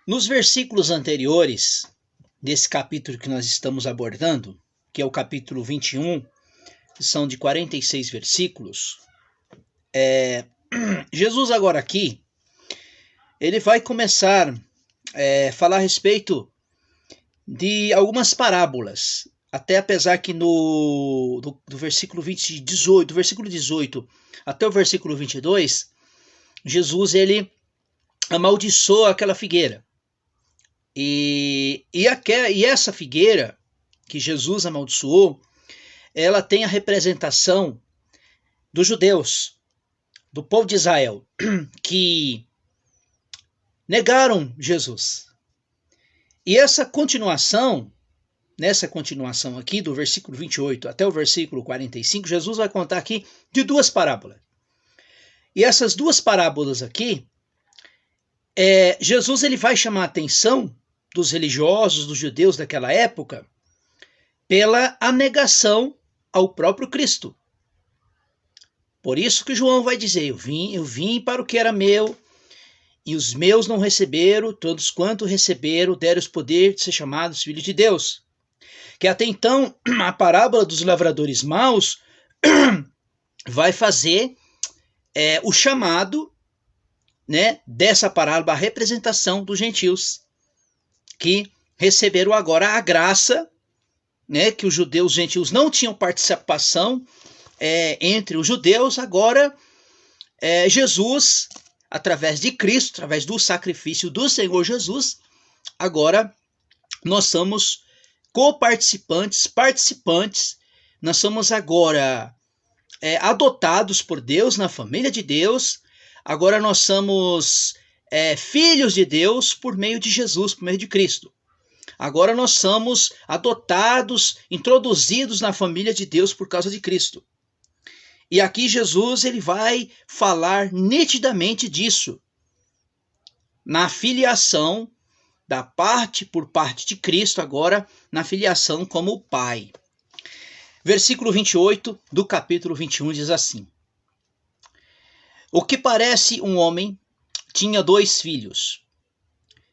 Nos versículos anteriores desse capítulo que nós estamos abordando, que é o capítulo 21, que são de 46 versículos, Jesus agora aqui, ele vai começar a falar a respeito de algumas parábolas, até apesar que do versículo 18, do versículo 18 até o versículo 22, Jesus ele amaldiçoa aquela figueira. E essa figueira que Jesus amaldiçoou, ela tem a representação dos judeus, do povo de Israel, que negaram Jesus. E nessa continuação aqui, do versículo 28 até o versículo 45, Jesus vai contar aqui de duas parábolas. E essas duas parábolas aqui, Jesus ele vai chamar a atenção dos religiosos, dos judeus daquela época, pela negação ao próprio Cristo. Por isso que João vai dizer, eu vim para o que era meu, e os meus não receberam, todos quanto receberam, deram o poder de ser chamados filhos de Deus. Que até então, a parábola dos lavradores maus vai fazer o chamado, né, dessa parábola, a representação dos gentios, que receberam agora a graça, né, que os gentios não tinham participação entre os judeus. Agora Jesus, através de Cristo, através do sacrifício do Senhor Jesus, agora nós somos participantes, nós somos agora adotados por Deus, na família de Deus. Agora nós somos filhos de Deus por meio de Jesus, por meio de Cristo. Agora nós somos adotados, introduzidos na família de Deus por causa de Cristo. E aqui Jesus ele vai falar nitidamente disso, na filiação por parte de Cristo, agora na filiação como Pai. Versículo 28 do capítulo 21 diz assim: O que parece um homem tinha 2 filhos.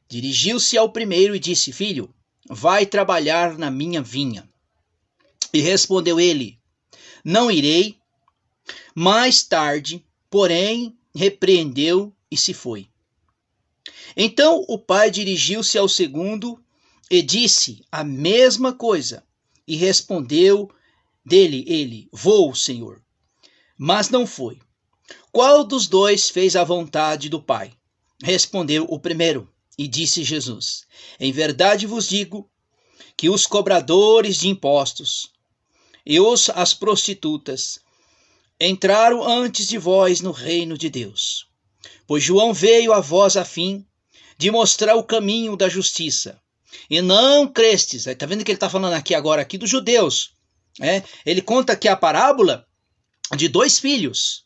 Dirigiu-se ao primeiro e disse: Filho, vai trabalhar na minha vinha. E respondeu ele: Não irei. Mais tarde, porém, repreendeu e se foi. Então o pai dirigiu-se ao segundo e disse a mesma coisa. E respondeu dele ele: Vou, Senhor. Mas não foi. Qual dos 2 fez a vontade do pai? Respondeu o primeiro. E disse Jesus: Em verdade vos digo que os cobradores de impostos e as prostitutas entraram antes de vós no reino de Deus. Pois João veio a vós a fim de mostrar o caminho da justiça. E não crestes. Está vendo que ele está falando aqui dos judeus. Ele conta aqui a parábola de 2 filhos.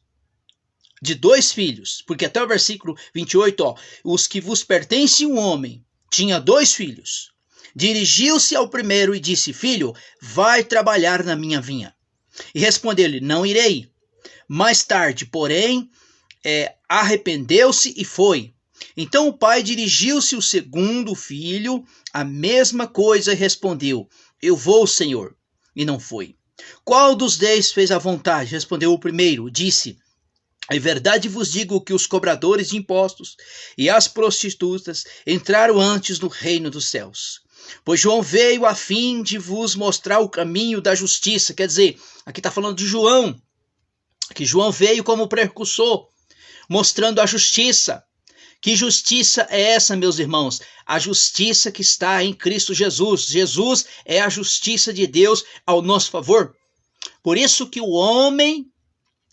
De 2 filhos. Porque até o versículo 28, os que vos pertencem um homem tinha 2 filhos. Dirigiu-se ao primeiro e disse: Filho, vai trabalhar na minha vinha. E respondeu-lhe: Não irei. Mais tarde, porém, arrependeu-se e foi. Então o pai dirigiu-se ao segundo filho, a mesma coisa, e respondeu: Eu vou, Senhor. E não foi. Qual dos 10 fez a vontade? Respondeu o primeiro. Disse: Em verdade vos digo que os cobradores de impostos e as prostitutas entraram antes no reino dos céus. Pois João veio a fim de vos mostrar o caminho da justiça. Quer dizer, aqui está falando de João, que João veio como precursor, mostrando a justiça. Que justiça é essa, meus irmãos? A justiça que está em Cristo Jesus. Jesus é a justiça de Deus ao nosso favor. Por isso que o homem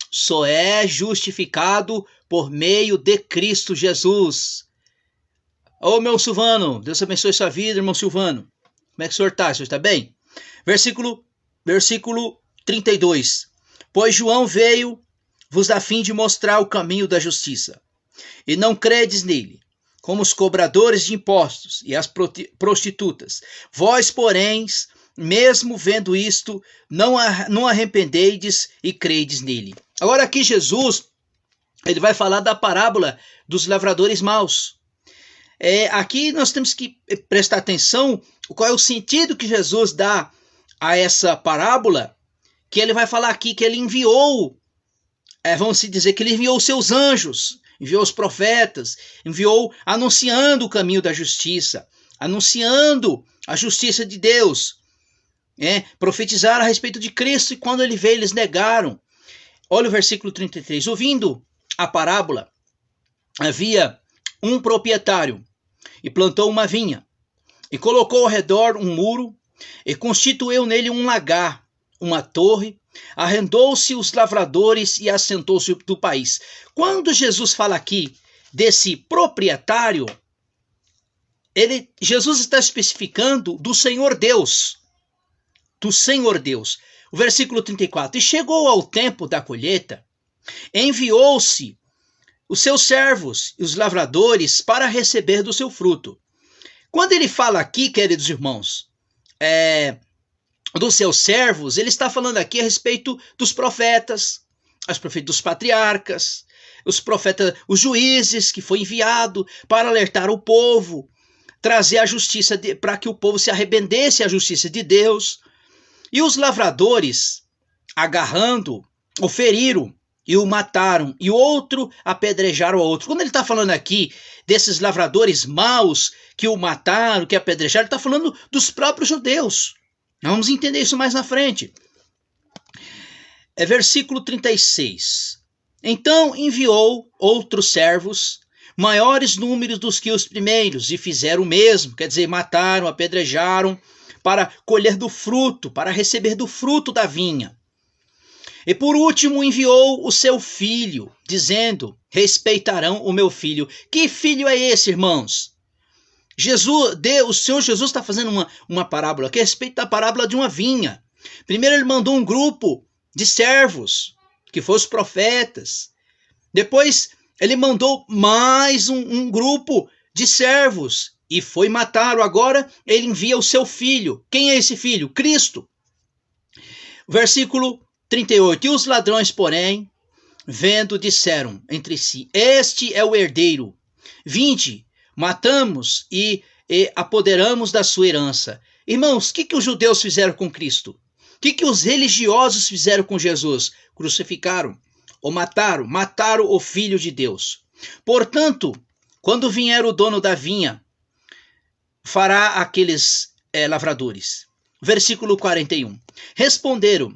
só é justificado por meio de Cristo Jesus. Ô, meu Silvano, Deus abençoe sua vida, irmão Silvano. Como é que o senhor está? O senhor está bem? Versículo 32. Pois João veio vos a fim de mostrar o caminho da justiça. E não credes nele, como os cobradores de impostos e as prostitutas. Vós, porém, mesmo vendo isto, não arrependeis e credes nele. Agora aqui Jesus, ele vai falar da parábola dos lavradores maus. Aqui nós temos que prestar atenção qual é o sentido que Jesus dá a essa parábola, que ele vai falar aqui que ele enviou, vamos dizer que ele enviou seus anjos, enviou os profetas, enviou anunciando o caminho da justiça, anunciando a justiça de Deus, profetizaram a respeito de Cristo, e quando ele veio eles negaram. Olha o versículo 33, ouvindo a parábola, havia um proprietário e plantou uma vinha e colocou ao redor um muro e constituiu nele um lagar, uma torre, arrendou-se os lavradores e assentou-se do país. Quando Jesus fala aqui desse proprietário, Jesus está especificando do Senhor Deus. Do Senhor Deus. O versículo 34. E chegou ao tempo da colheita, enviou-se os seus servos e os lavradores para receber do seu fruto. Quando ele fala aqui, queridos irmãos, dos seus servos, ele está falando aqui a respeito dos profetas, dos patriarcas, os profetas, os juízes que foi enviado para alertar o povo, trazer a justiça, para que o povo se arrependesse à justiça de Deus. E os lavradores, agarrando, o feriram e o mataram, e o outro apedrejaram o outro. Quando ele está falando aqui desses lavradores maus que o mataram, que apedrejaram, ele está falando dos próprios judeus. Nós vamos entender isso mais na frente. Versículo 36. Então enviou outros servos, maiores números dos que os primeiros, e fizeram o mesmo, quer dizer, mataram, apedrejaram, para colher do fruto, para receber do fruto da vinha. E por último enviou o seu filho, dizendo, respeitarão o meu filho. Que filho é esse, irmãos? O Senhor Jesus está fazendo uma parábola que respeita a parábola de uma vinha. Primeiro ele mandou um grupo de servos, que foram os profetas. Depois ele mandou mais um grupo de servos e foi matá-lo. Agora ele envia o seu filho. Quem é esse filho? Cristo. Versículo 38. E os ladrões, porém, vendo, disseram entre si, este é o herdeiro. Vinde, matamos e apoderamos da sua herança. Irmãos, o que os judeus fizeram com Cristo? O que os religiosos fizeram com Jesus? Crucificaram ou mataram o Filho de Deus. Portanto, quando vier o dono da vinha, fará aqueles lavradores. Versículo 41. Responderam,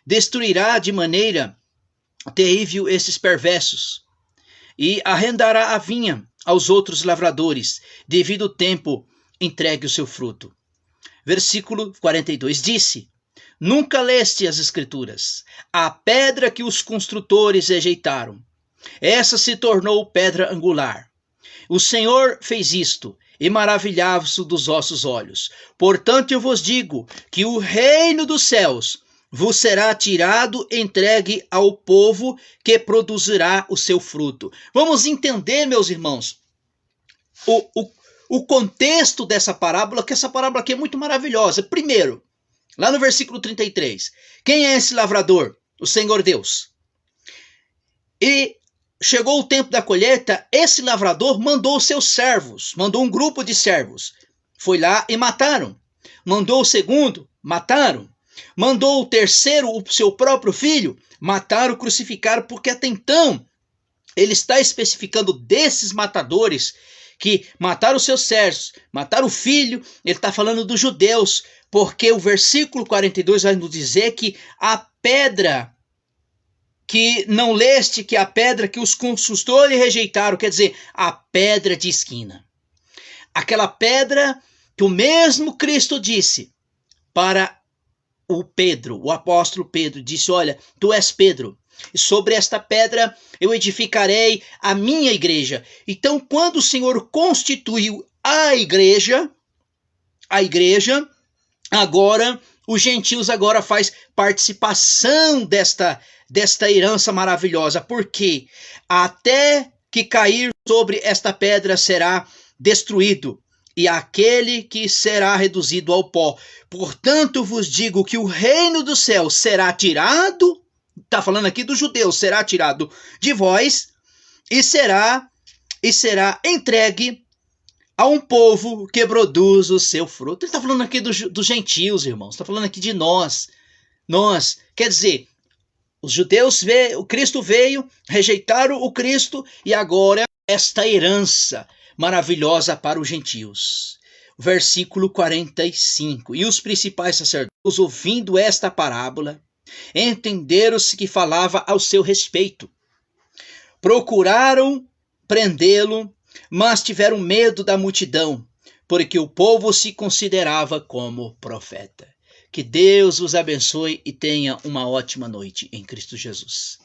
destruirá de maneira terrível esses perversos e arrendará a vinha aos outros lavradores, devido o tempo entregue o seu fruto. Versículo 42. Disse, nunca leste as escrituras, a pedra que os construtores rejeitaram, essa se tornou pedra angular. O Senhor fez isto, e maravilhava-se dos vossos olhos. Portanto eu vos digo, que o reino dos céus vos será tirado, entregue ao povo que produzirá o seu fruto. Vamos entender, meus irmãos, o contexto dessa parábola, que essa parábola aqui é muito maravilhosa. Primeiro, lá no versículo 33, quem é esse lavrador? O Senhor Deus. E chegou o tempo da colheita, esse lavrador mandou seus servos, mandou um grupo de servos. Foi lá e mataram. Mandou o segundo, mataram. Mandou o terceiro, o seu próprio filho, mataram, crucificaram, porque até então ele está especificando desses matadores que mataram os seus servos, mataram o filho. Ele está falando dos judeus, porque o versículo 42 vai nos dizer que a pedra que não leste, que a pedra que os construtores rejeitaram, quer dizer, a pedra de esquina. Aquela pedra que o mesmo Cristo disse para o apóstolo Pedro, disse, olha, tu és Pedro, e sobre esta pedra eu edificarei a minha igreja. Então, quando o Senhor constituiu a igreja, agora, os gentios agora faz participação desta herança maravilhosa, porque até que cair sobre esta pedra será destruído, e aquele que será reduzido ao pó. Portanto, vos digo que o reino do céu será tirado, está falando aqui dos judeus, será tirado de vós, e será entregue a um povo que produz o seu fruto. Ele está falando aqui dos gentios, irmãos. Está falando aqui de nós. Nós, quer dizer, os judeus o Cristo veio, rejeitaram o Cristo e agora esta herança maravilhosa para os gentios. Versículo 45. E os principais sacerdotes, ouvindo esta parábola, entenderam-se que falava ao seu respeito. Procuraram prendê-lo, mas tiveram medo da multidão, porque o povo se considerava como profeta. Que Deus os abençoe e tenha uma ótima noite em Cristo Jesus.